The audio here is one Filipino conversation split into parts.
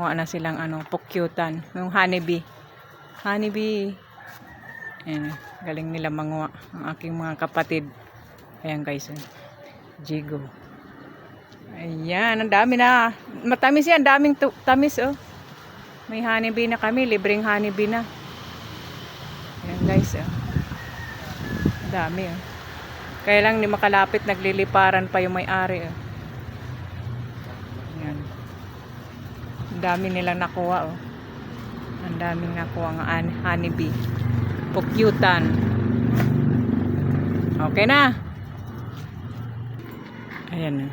nakakuha na silang pukyutan. Yung honeybee. Honeybee. Ayan, galing nila manguha. Ang aking mga kapatid. Ayan guys. Jigo. Ayan, ang dami na. Matamis yan, daming tamis oh. May honeybee na kami, libreng honeybee na. Ayan guys oh. Dami oh. Kaya lang hindi makalapit, nagliliparan pa yung may-ari oh. Ayan. Ang dami nilang nakuha oh. Ang daming nakuha ng honeybee. Pukyutan. Okay na. Ayan oh.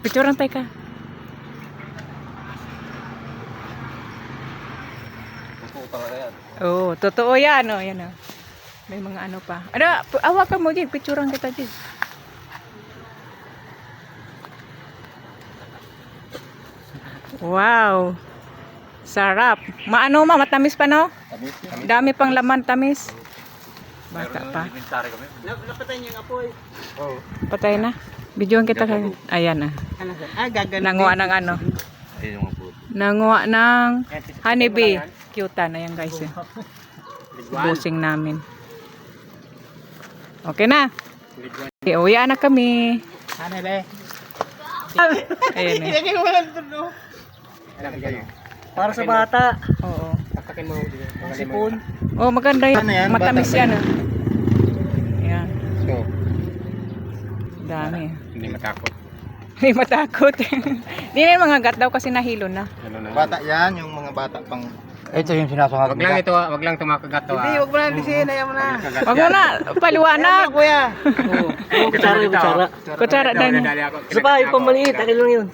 Picturean tayo ka. Totoo talaga yan. Oo, totoo yan. Oh, yan oh. May mga ano pa. Hawakan mo din. Picturean kita din. Wow. Sarap. Matamis pa no? Tamis. Dami pang laman tamis. Bata pa. Napatay niyo yung apoy. Oo. Patay na. Videoan kita kayo. Ayan ah. Gaganda. Nanguha ng ano. Ayun yung puto. Nanguha ng honeybee. Cutean. Ayan guys. Busing namin. Okay na. Okay, uwi na kami. Ano ba? Ayan eh. Ilagay mo lang ito, no? Para sa bata. Oo. Tatakin mo. Sipon. Oh, maganda yan. Ano yan? Matamis Bata yan. Ah. Ayan. So, Dami. hindi matakot. Hindi matakot. Hindi na yung mga gat daw kasi nahilo na. Bata yan, yung mga bata pang... Ito yung sinasangag. Wag lang tumakagat to. Hindi, huwag mo na lisin. Ayaw mo na. Wag mo na. Paliwanag. Kuya. Oo, kutsara. Kutsara din. Isa pa, yung pamaliit. Akin lang yun.